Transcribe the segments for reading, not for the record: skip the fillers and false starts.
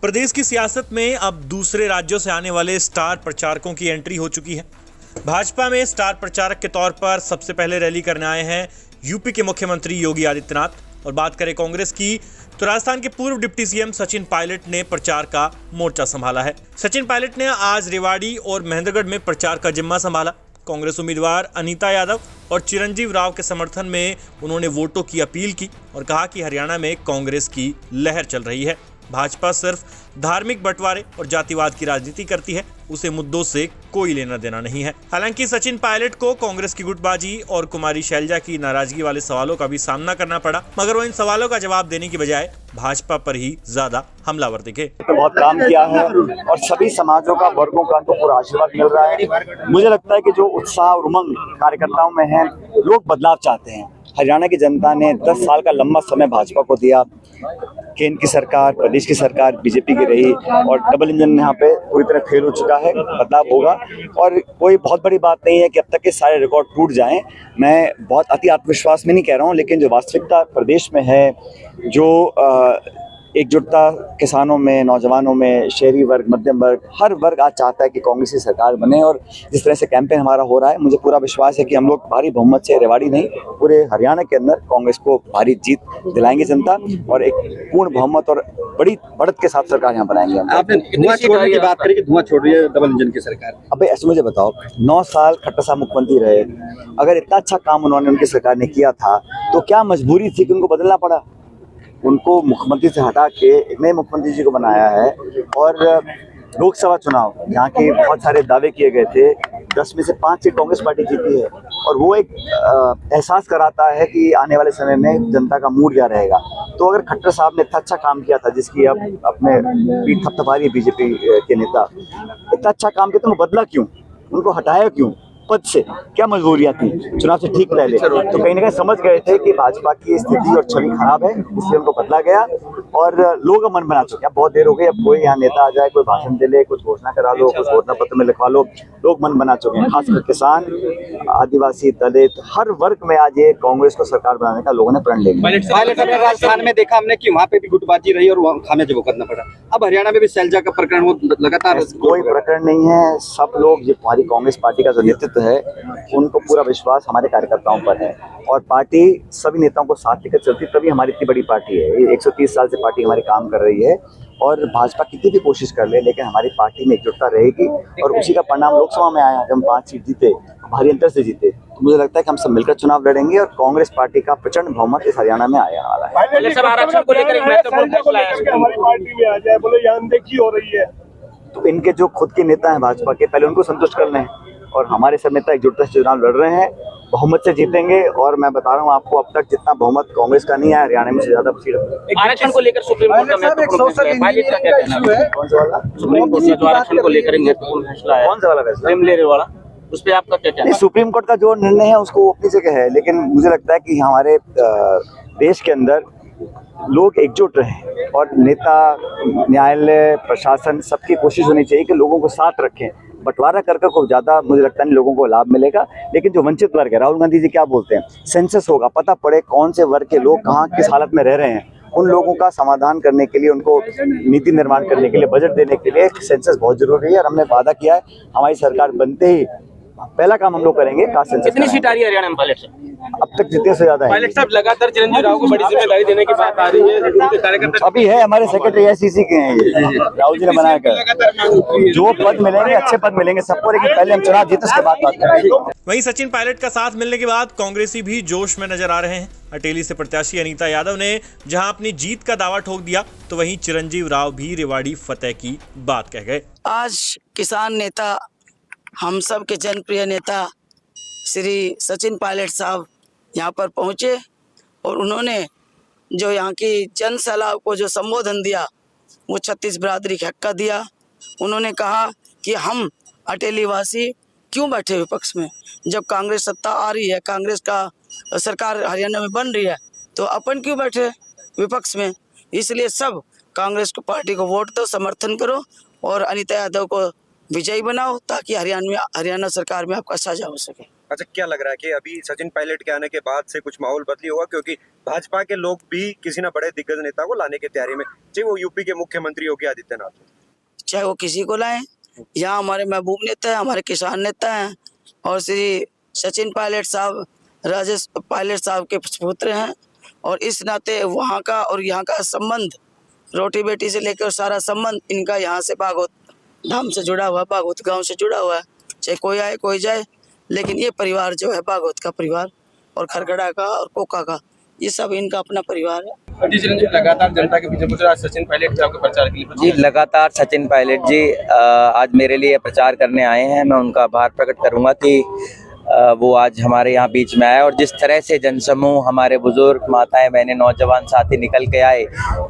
प्रदेश की सियासत में अब दूसरे राज्यों से आने वाले स्टार प्रचारकों की एंट्री हो चुकी है। भाजपा में स्टार प्रचारक के तौर पर सबसे पहले रैली करने आए हैं यूपी के मुख्यमंत्री योगी आदित्यनाथ। और बात करें कांग्रेस की तो राजस्थान के पूर्व डिप्टी सीएम सचिन पायलट ने प्रचार का मोर्चा संभाला है। सचिन पायलट ने आज रेवाड़ी और महेंद्रगढ़ में प्रचार का जिम्मा संभाला। कांग्रेस उम्मीदवार अनीता यादव और चिरंजीव राव के समर्थन में उन्होंने वोटों की अपील की और कहा कि हरियाणा में कांग्रेस की लहर चल रही है। भाजपा सिर्फ धार्मिक बंटवारे और जातिवाद की राजनीति करती है, उसे मुद्दों से कोई लेना देना नहीं है। हालांकि सचिन पायलट को कांग्रेस की गुटबाजी और कुमारी शैलजा की नाराजगी वाले सवालों का भी सामना करना पड़ा, मगर वो इन सवालों का जवाब देने की बजाय भाजपा पर ही ज्यादा हमलावर दिखे। बहुत काम किया है और सभी समाजों का, वर्गों का तो पूरा आशीर्वाद मिल रहा है। मुझे लगता है कि जो उत्साह और उमंग कार्यकर्ताओं में है, लोग बदलाव चाहते हैं। हरियाणा की जनता ने 10 साल का लंबा समय भाजपा को दिया। केंद्र की सरकार, प्रदेश की सरकार बीजेपी की रही और डबल इंजन यहाँ पे पूरी तरह फेल हो चुका है। बदलाव होगा और कोई बहुत बड़ी बात नहीं है कि अब तक के सारे रिकॉर्ड टूट जाएं। मैं बहुत अति आत्मविश्वास में नहीं कह रहा हूँ, लेकिन जो वास्तविकता प्रदेश में है, जो एकजुटता किसानों में, नौजवानों में, शहरी वर्ग, मध्यम वर्ग, हर वर्ग आज चाहता है कि कांग्रेस की सरकार बने। और जिस तरह से कैंपेन हमारा हो रहा है, मुझे पूरा विश्वास है कि हम लोग भारी बहुमत से, रेवाड़ी नहीं पूरे हरियाणा के अंदर कांग्रेस को भारी जीत दिलाएंगे जनता और एक पूर्ण बहुमत और बड़ी बढ़त के साथ सरकार यहाँ बनाएंगे। आपने धुआं छोड़ने की बात करी कि धुआं छोड़ रही है डबल इंजन की सरकार। अबे ऐसे मुझे बताओ, 9 साल खट्टर साहब मुख्यमंत्री रहे, अगर इतना अच्छा काम उन्होंने उनकी सरकार ने किया था तो क्या मजबूरी थी कि उनको बदलना पड़ा? उनको मुख्यमंत्री से हटा के एक नए मुख्यमंत्री जी को बनाया है। और लोकसभा चुनाव यहाँ के बहुत सारे दावे किए गए थे, 10 में से 5 सीट कांग्रेस पार्टी जीती है और वो एक एहसास कराता है कि आने वाले समय में जनता का मूड क्या रहेगा। तो अगर खट्टर साहब ने इतना अच्छा काम किया था, जिसकी अब अपने पीठ थपथपा रही है बीजेपी के नेता, इतना अच्छा काम किया तो उनको बदला क्यों, उनको हटाया क्यों पद से? क्या मजबूरियां थी चुनाव से ठीक पहले? तो कहीं ना कहीं समझ गए थे कि भाजपा की स्थिति और छवि खराब है, इसलिए उनको बदला गया और लोग मन बना चुके हैं। बहुत देर हो गई, अब कोई यहाँ नेता आ जाए, कोई भाषण दे ले, कुछ घोषणा करा लो, कुछ घोषणा पत्र में लिखवा लो, लोग मन बना चुके हैं। खासकर किसान, आदिवासी, दलित, हर वर्ग में आज ये कांग्रेस को सरकार बनाने का लोगों ने प्रण ले लिया। राजस्थान में देखा हमने कि वहाँ पे भी गुटबाजी रही और वहाँ खामियाजा भुगतना पड़ा। अब हरियाणा में भी शैलजा का प्रकरण वो लगातार। कोई प्रकरण नहीं है, सब लोग, ये हमारी कांग्रेस पार्टी का जो नेतृत्व है, उनको पूरा विश्वास हमारे कार्यकर्ताओं पर है और पार्टी सभी नेताओं को साथ लेकर चलती, तभी हमारी इतनी बड़ी पार्टी है। ये 130 साल से पार्टी हमारी काम कर रही है और भाजपा कितनी भी कोशिश कर ले, लेकिन हमारी पार्टी में एकजुटता रहेगी और उसी का परिणाम लोकसभा में आया। जब हम 5 सीट जीते, भारी अंतर से जीते, तो मुझे लगता है कि हम सब मिलकर चुनाव लड़ेंगे और कांग्रेस पार्टी का प्रचंड बहुमत इस हरियाणा में आने वाला है। आरक्षण को लेकर हमारी पार्टी में आ जाए, बोले यहाँ अनदेखी हो रही है, तो इनके जो खुद के नेता हैं भाजपा के, पहले उनको संतुष्ट कर लें और हमारे सब नेता एकजुटता से चुनाव लड़ रहे हैं, बहुमत से जीतेंगे। और मैं बता रहा हूँ आपको, अब तक जितना बहुमत कांग्रेस का नहीं आया, हरियाणा में से ज्यादा सीट। आरक्षण को लेकर सुप्रीम कोर्ट का महत्वपूर्ण फैसला है। कौन सा वाला? सुप्रीम कोर्ट का जो आरक्षण को लेकर महत्वपूर्ण फैसला है, कौन सा वाला फैसला? वाला, उस पर आपका क्या कहना है? सुप्रीम कोर्ट का जो निर्णय है उसको अपनी जगह है, लेकिन मुझे लगता है कि हमारे देश के अंदर लोग एकजुट रहें और नेता, न्यायालय, प्रशासन, सबकी कोशिश होनी चाहिए कि लोगों को साथ रखें। बंटवारा कर को ज़्यादा मुझे लगता नहीं लोगों को लाभ मिलेगा। लेकिन जो वंचित वर्ग है, राहुल गांधी जी क्या बोलते हैं, सेंसस होगा, पता पड़े कौन से वर्ग के लोग कहाँ किस हालत में रह रहे हैं, उन लोगों का समाधान करने के लिए, उनको नीति निर्माण करने के लिए, बजट देने के लिए सेंसस बहुत जरूरी है। और हमने वादा किया है, हमारी सरकार बनते ही पहला काम हम लोग करेंगे कास्ट सेंसस। कितनी सीट आ रही है हरियाणा में पायलट साहब? अब तक जितने से ज्यादा है। पायलट साहब लगातार चिरंजीव राव को बड़ी जिम्मेदारी देने की बात आ रही है, उनके कार्यकर्ता अभी है, हमारे सेक्रेटरी एआईसीसी के हैं, ये राहुल जी ने बनाया कर। जो पद मिलेंगे, अच्छे पद मिलेंगे सबको, लेकिन पहले हम चुनाव जीते उसके बाद बात करेंगे। वहीं सचिन पायलट का साथ मिलने के बाद कांग्रेसी भी जोश में नजर आ रहे हैं। अटेली से प्रत्याशी अनीता यादव ने जहां अपनी जीत का दावा ठोक दिया, तो वहीं चिरंजीव राव भी रेवाड़ी फतेह की बात कह गए। आज किसान नेता, हम सब के जनप्रिय नेता श्री सचिन पायलट साहब यहाँ पर पहुँचे और उन्होंने जो यहाँ की जन सैलाब को जो संबोधन दिया, वो 36 बिरादरी का हक्का दिया। उन्होंने कहा कि हम अटेली वासी क्यों बैठे विपक्ष में, जब कांग्रेस सत्ता आ रही है, कांग्रेस का सरकार हरियाणा में बन रही है, तो अपन क्यों बैठे विपक्ष में। इसलिए सब कांग्रेस को, पार्टी को वोट दो, समर्थन करो और अनीता यादव को विजयी बनाओ, ताकि हरियाणा सरकार में आपका साझा हो सके। अच्छा, क्या लग रहा है कि अभी सचिन पायलट के आने के बाद से कुछ माहौल बदली होगा, क्योंकि भाजपा के लोग भी किसी न बड़े दिग्गज नेता को लाने की तैयारी में, चाहे वो यूपी के मुख्यमंत्री योगी आदित्यनाथ हो, चाहे वो किसी को लाएं, यहाँ हमारे महबूब नेता हैं, हमारे किसान नेता हैं और श्री सचिन पायलट साहब राजेश पायलट साहब के पुत्र हैं और इस नाते वहाँ का और यहाँ का संबंध रोटी बेटी से लेकर सारा संबंध इनका यहाँ से भागवत धाम से जुड़ा हुआ, भागवत गांव से जुड़ा हुआ है। चाहे कोई आए कोई जाए, लेकिन ये परिवार जो है भागवत का परिवार और खरगड़ा का और कोका का, ये सब इनका अपना परिवार है। जी चिरंजीव, लगातार जनता के बीच में सचिन पायलट जी आपके प्रचार के लिए जी लगातार सचिन पायलट जी आज मेरे लिए प्रचार करने आए हैं। मैं उनका आभार प्रकट करूंगा कि वो आज हमारे यहाँ बीच में आए और जिस तरह से जनसमूह, हमारे बुजुर्ग, माताएं, बहनें, नौजवान साथी निकल के आए,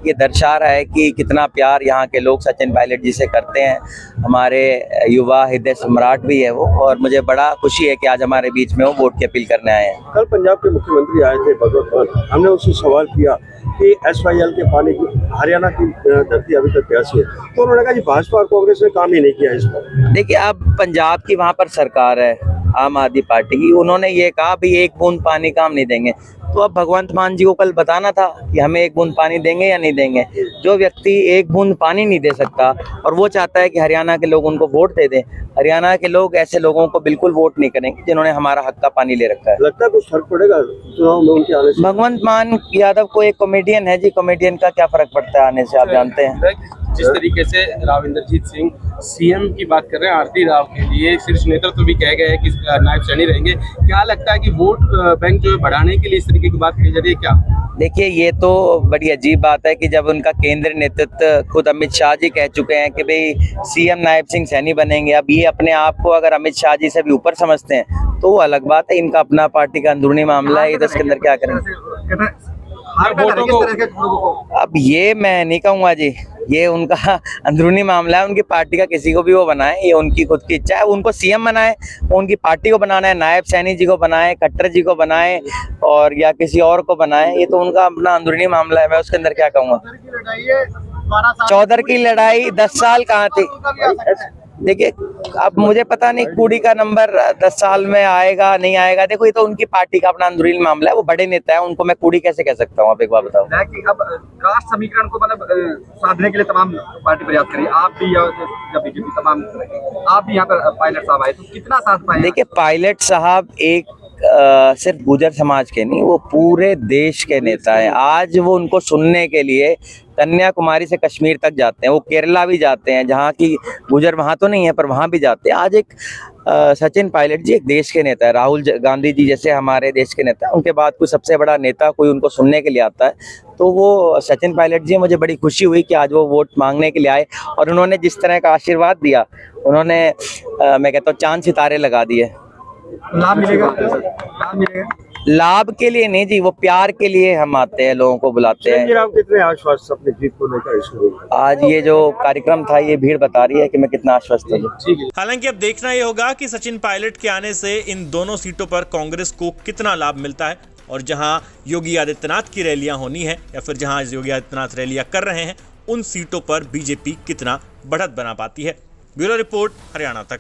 ये दर्शा रहा है कि कितना प्यार यहाँ के लोग सचिन पायलट जी से करते हैं। हमारे युवा हृदय सम्राट भी है वो, और मुझे बड़ा खुशी है कि आज हमारे बीच में वो वोट की अपील करने आए हैं। कल पंजाब के मुख्यमंत्री आए थे भगवत मान, हमने उससे सवाल किया कि SYL के पानी की हरियाणा की धरती अभी तक प्यासी है, तो उन्होंने कहा कि भाजपा और कांग्रेस ने काम ही नहीं किया इस पर। देखिए, अब पंजाब की वहाँ पर सरकार है आम आदमी पार्टी की, उन्होंने ये कहा भी एक बूंद पानी का हम नहीं देंगे, तो अब भगवंत मान जी को कल बताना था कि हमें एक बूंद पानी देंगे या नहीं देंगे। जो व्यक्ति एक बूंद पानी नहीं दे सकता और वो चाहता है कि हरियाणा के लोग उनको वोट दे दें, हरियाणा के लोग ऐसे लोगों को बिल्कुल वोट नहीं करेंगे जिन्होंने हमारा हक का पानी ले रखा है। लगता है कुछ फर्क पड़ेगा चुनाव में उनके आने से? भगवंत मान यादव को एक कॉमेडियन है जी, कॉमेडियन का क्या फर्क पड़ता है आने से, आप जानते हैं। जिस तरीके से राव इंद्रजीत सिंह सीएम की बात कर रहे हैं, आरती राव के लिए शीर्ष नेतृत्व भी कह गए हैं कि नायब सैनी रहेंगे, क्या लगता है कि वोट बैंक जो है बढ़ाने के लिए इस तरीके की बात कही जा रही है क्या? देखिए, ये तो बड़ी अजीब बात है कि जब उनका केंद्रीय नेतृत्व खुद अमित शाह जी कह चुके हैं कि भाई सीएम नायब सिंह सैनी बनेंगे, अब ये अपने आप को अगर अमित शाह जी से भी ऊपर समझते हैं तो वो अलग बात है। इनका अपना पार्टी का अंदरूनी मामला है, ये तो इसके अंदर क्या करेंगे। अब ये मैं नहीं कहूँगा जी, ये उनका अंदरूनी मामला है। उनकी पार्टी का किसी को भी वो बनाए, ये उनकी खुद की इच्छा है। उनको सीएम बनाए, उनकी पार्टी को बनाना है, नायब सैनी जी को बनाए, खट्टर जी को बनाए और या किसी और को बनाए, ये तो उनका अपना अंदरूनी मामला है। मैं उसके अंदर क्या कहूँगा। चौधर की लड़ाई 10 साल कहाँ थी। देखिए, अब मुझे पता नहीं कूड़ी का नंबर 10 साल में आएगा नहीं आएगा। देखो, ये तो उनकी पार्टी का अपना अंदरूनी मामला है। वो बड़े नेता है, उनको मैं कूड़ी कैसे कह सकता हूँ, आप एक बार बताओ। कि अब कास्ट समीकरण को मतलब साधने के लिए तमाम पार्टी प्रयास करी, आप भी या बीजेपी तमाम, आप भी यहाँ पर पायलट साहब आए, तो कितना साथ पाए? देखिए, पायलट साहब एक सिर्फ गुर्जर समाज के नहीं, वो पूरे देश के नेता हैं। आज वो उनको सुनने के लिए कन्याकुमारी से कश्मीर तक जाते हैं, वो केरला भी जाते हैं, जहाँ की गुर्जर वहाँ तो नहीं है पर वहाँ भी जाते हैं। आज एक सचिन पायलट जी एक देश के नेता है। राहुल गांधी जी जैसे हमारे देश के नेता, उनके बाद कोई सबसे बड़ा नेता कोई उनको सुनने के लिए आता है, तो वो सचिन पायलट जी। मुझे बड़ी खुशी हुई कि आज वो वोट मांगने के लिए आए और उन्होंने जिस तरह का आशीर्वाद दिया, उन्होंने मैं कहता हूँ चांद सितारे लगा दिए। लाभ मिलेगा? लाभ मिलेगा? लाभ के लिए नहीं जी, वो प्यार के लिए हम आते हैं, लोगों को बुलाते हैं। आप कितने आश्वस्त अपनी जीत को लेकर? आज ये जो कार्यक्रम था, ये भीड़ बता रही है कि मैं कितना आश्वस्त हूँ। हालांकि अब देखना ये होगा कि सचिन पायलट के आने से इन दोनों सीटों पर कांग्रेस को कितना लाभ मिलता है और जहां योगी आदित्यनाथ की रैलियां होनी है या फिर जहां योगी आदित्यनाथ रैलियां कर रहे हैं, उन सीटों पर बीजेपी कितना बढ़त बना पाती है। ब्यूरो रिपोर्ट, हरियाणा तक।